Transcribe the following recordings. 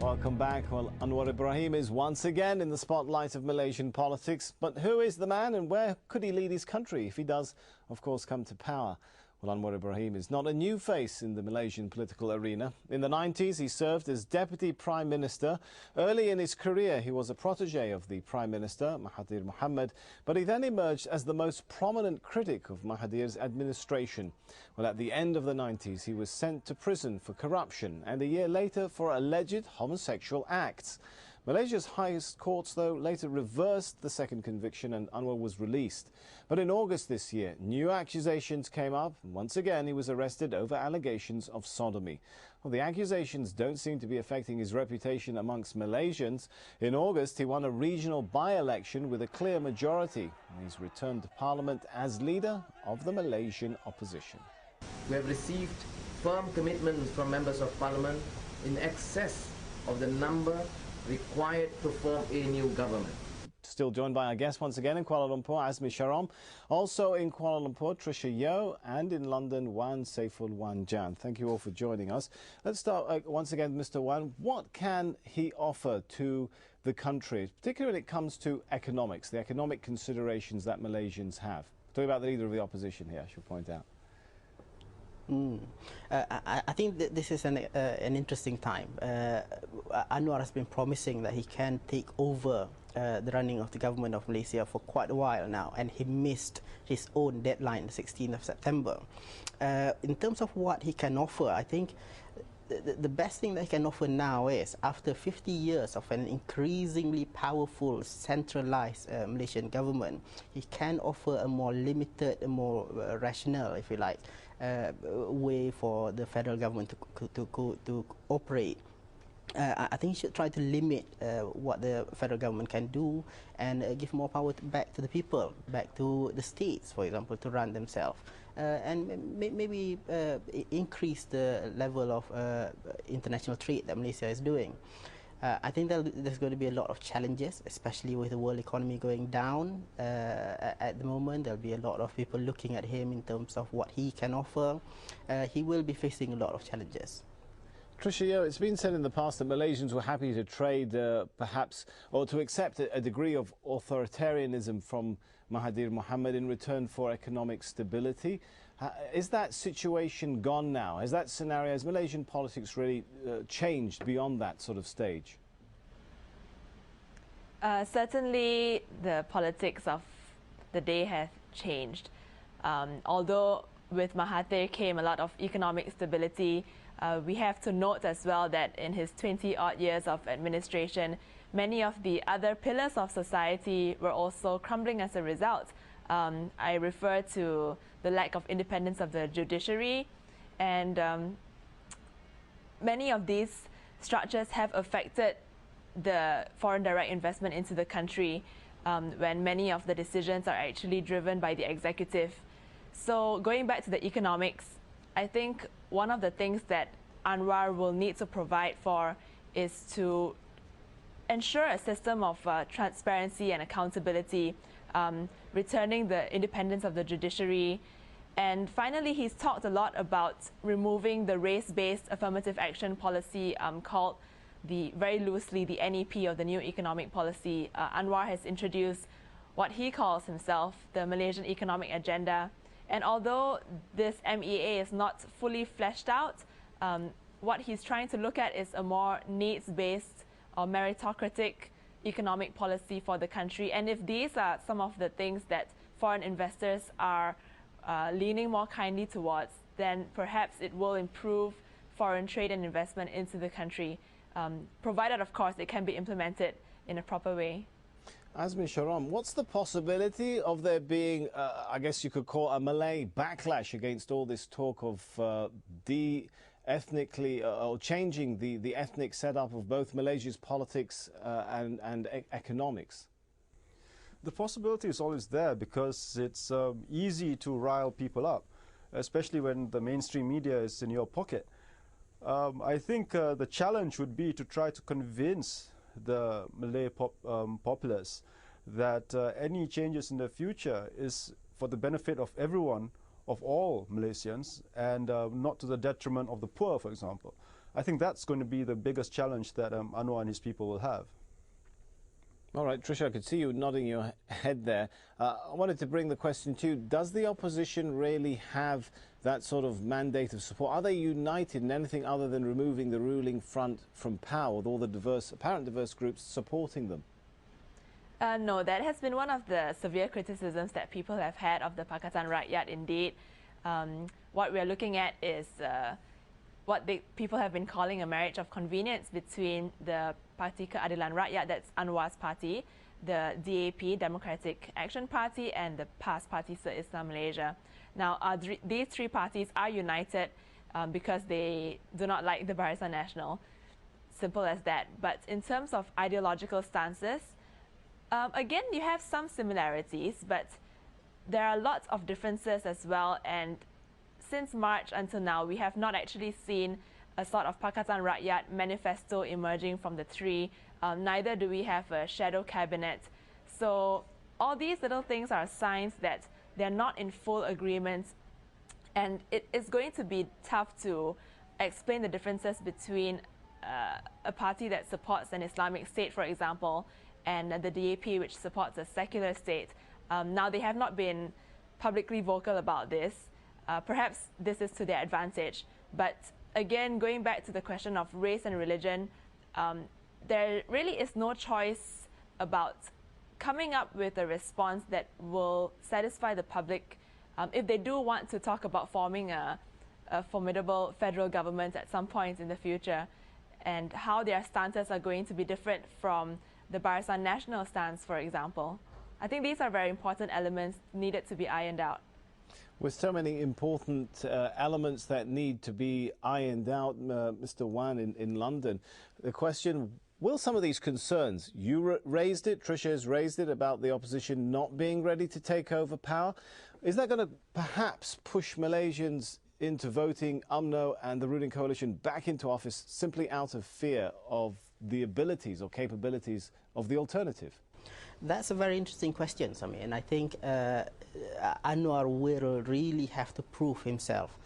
Welcome back. Well, Anwar Ibrahim is once again in the spotlight of Malaysian politics. But who is the man and where could he lead his country if he does, of course, come to power? Well, Anwar Ibrahim is not a new face in the Malaysian political arena. In the 90s, he served as Deputy Prime Minister. Early in his career, he was a protege of the Prime Minister, Mahathir Mohamad, but he then emerged as the most prominent critic of Mahathir's administration. Well, at the end of the 90s, he was sent to prison for corruption and a year later for alleged homosexual acts. Malaysia's highest courts, though, later reversed the second conviction and Anwar was released. But in August this year, new accusations came up. And once again, he was arrested over allegations of sodomy. Well, the accusations don't seem to be affecting his reputation amongst Malaysians. In August, he won a regional by-election with a clear majority. He's returned to Parliament as leader of the Malaysian opposition. We have received firm commitments from members of Parliament in excess of the number required to form a new government. Still joined by our guest once again in Kuala Lumpur, Azmi Sharom. Also in Kuala Lumpur, Tricia Yeo, and in London, Wan Saiful Wan Jan. Thank you all for joining us. Let's start once again, Mr. Wan. What can he offer to the country, particularly when it comes to economics, the economic considerations that Malaysians have? Talking about the leader of the opposition here, I should point out. I think that this is an interesting time. Anwar has been promising that he can take over the running of the government of Malaysia for quite a while now, and he missed his own deadline, the 16th of September. In terms of what he can offer, I think the best thing that he can offer now is, after 50 years of an increasingly powerful, centralized Malaysian government, he can offer a more limited, a more rational, if you like, way for the federal government to operate. I think he should try to limit what the federal government can do and give more power back to the people, back to the states, for example, to run themselves. And maybe increase the level of international trade that Malaysia is doing. I think there's going to be a lot of challenges, especially with the world economy going down at the moment. There'll be a lot of people looking at him in terms of what he can offer. He will be facing a lot of challenges. Tricia Yeo, it's been said in the past that Malaysians were happy to trade perhaps, or to accept a degree of authoritarianism from Mahathir Mohamad in return for economic stability. Is that situation gone now? Has that scenario, has Malaysian politics really changed beyond that sort of stage? Certainly the politics of the day have changed. Although with Mahathir came a lot of economic stability, we have to note as well that in his 20-odd years of administration, many of the other pillars of society were also crumbling as a result. I refer to the lack of independence of the judiciary, and many of these structures have affected the foreign direct investment into the country when many of the decisions are actually driven by the executive. So going back to the economics, I think one of the things that Anwar will need to provide for is to ensure a system of transparency and accountability, returning the independence of the judiciary. And finally, he's talked a lot about removing the race-based affirmative action policy called very loosely the NEP, or the New Economic Policy. Anwar has introduced what he calls himself the Malaysian Economic Agenda. And although this MEA is not fully fleshed out, what he's trying to look at is a more needs-based or meritocratic economic policy for the country. And if these are some of the things that foreign investors are leaning more kindly towards, then perhaps it will improve foreign trade and investment into the country, provided, of course, it can be implemented in a proper way. Azmi Sharom, what's the possibility of there being, I guess you could call a Malay backlash against all this talk of de-ethnically or changing the ethnic setup of both Malaysia's politics and economics? The possibility is always there because it's easy to rile people up, especially when the mainstream media is in your pocket. I think the challenge would be to try to convince the Malay populace that any changes in the future is for the benefit of everyone, of all Malaysians, and not to the detriment of the poor, for example. I think that's going to be the biggest challenge that Anwar and his people will have. All right, Trisha, I could see you nodding your head there. I wanted to bring the question to you. Does the opposition really have that sort of mandate of support? Are they united in anything other than removing the ruling front from power with all the apparent diverse groups supporting them? No, that has been one of the severe criticisms that people have had of the Pakatan Rakyat indeed. What we're looking at is what people have been calling a marriage of convenience between the Parti Keadilan Rakyat, that's Anwar's party, the DAP, Democratic Action Party, and the PAS Parti Se-Islam Malaysia. Now, these three parties are united because they do not like the Barisan Nasional. Simple as that. But in terms of ideological stances, again, you have some similarities, but there are lots of differences as well. And since March until now, we have not actually seen a sort of Pakatan Rakyat manifesto emerging from the three. Neither do we have a shadow cabinet. So all these little things are signs that they're not in full agreement. And it is going to be tough to explain the differences between a party that supports an Islamic state, for example, and the DAP, which supports a secular state. Now, they have not been publicly vocal about this. Perhaps this is to their advantage. But again, going back to the question of race and religion, there really is no choice about coming up with a response that will satisfy the public if they do want to talk about forming a formidable federal government at some point in the future, and how their stances are going to be different from the Barisan Nasional stance, for example. I think these are very important elements needed to be ironed out. With so many important elements that need to be ironed out, Mr. Wan in London, the question, will some of these concerns, you raised it, Trisha has raised it, about the opposition not being ready to take over power, is that going to perhaps push Malaysians into voting UMNO and the ruling coalition back into office simply out of fear of the abilities or capabilities of the alternative? That's a very interesting question, Sami, and I think Anwar will really have to prove himself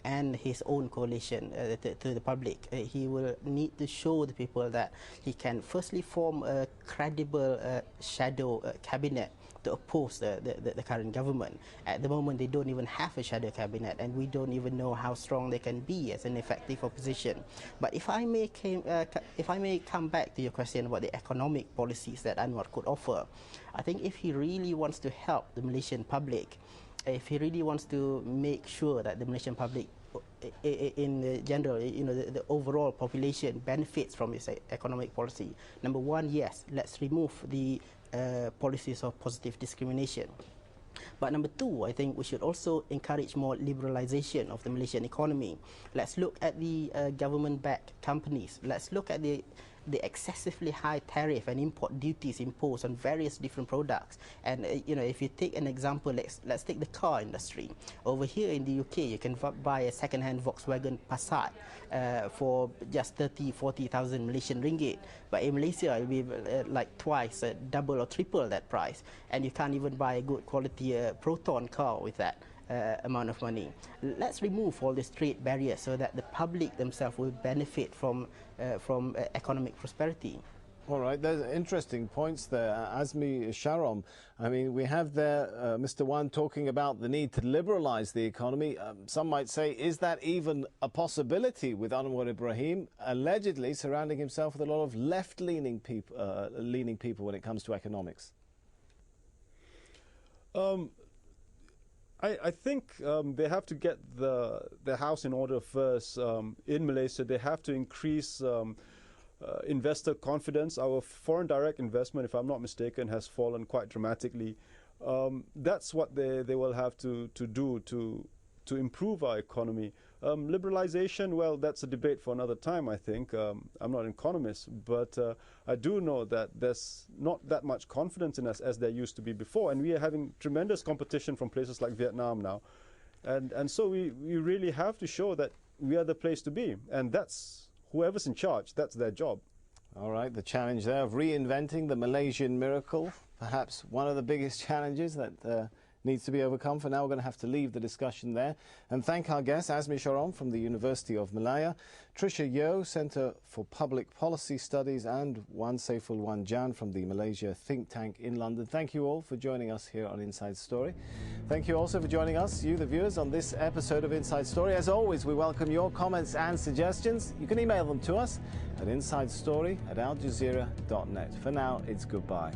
and his own coalition to the public. He will need to show the people that he can firstly form a credible shadow cabinet to oppose the current government. At the moment, they don't even have a shadow cabinet, and we don't even know how strong they can be as an effective opposition. But if I may come back to your question about the economic policies that Anwar could offer, I think if he really wants to help the Malaysian public, if he really wants to make sure that the Malaysian public in general, the overall population benefits from his economic policy, number one, yes, let's remove the policies of positive discrimination. But number two, I think we should also encourage more liberalization of the Malaysian economy. Let's look at the government-backed companies. Let's look at the excessively high tariff and import duties imposed on various different products. And if you take an example, let's take the car industry. Over here in the UK, you can buy a second-hand Volkswagen Passat for just 30,000-40,000 Malaysian ringgit. But in Malaysia, it will be like twice, double or triple that price. And you can't even buy a good quality Proton car with that amount of money. Let's remove all these trade barriers so that the public themselves will benefit from economic prosperity. All right, there's interesting points there. Azmi Sharom, I mean, we have there Mr. Wan talking about the need to liberalise the economy. Some might say, is that even a possibility with Anwar Ibrahim allegedly surrounding himself with a lot of left-leaning people when it comes to economics? I think they have to get the house in order first. In Malaysia, they have to increase investor confidence. Our foreign direct investment, if I'm not mistaken, has fallen quite dramatically. That's what they will have to do to improve our economy. Liberalization, well, that's a debate for another time, I think. I'm not an economist, but I do know that there's not that much confidence in us as there used to be before, and we are having tremendous competition from places like Vietnam now. And so we really have to show that we are the place to be, and that's whoever's in charge, that's their job. All right, the challenge there of reinventing the Malaysian miracle, perhaps one of the biggest challenges that needs to be overcome. For now, we're going to have to leave the discussion there and thank our guests, Azmi Sharon from the University of Malaya, Tricia Yeo, Centre for Public Policy Studies, and Wan Saiful Wan Jan from the Malaysia think tank in London. Thank you all for joining us here on Inside Story. Thank you also for joining us, you the viewers, on this episode of Inside Story. As always, we welcome your comments and suggestions. You can email them to us at insidestory@aljazeera.net. For now, it's goodbye.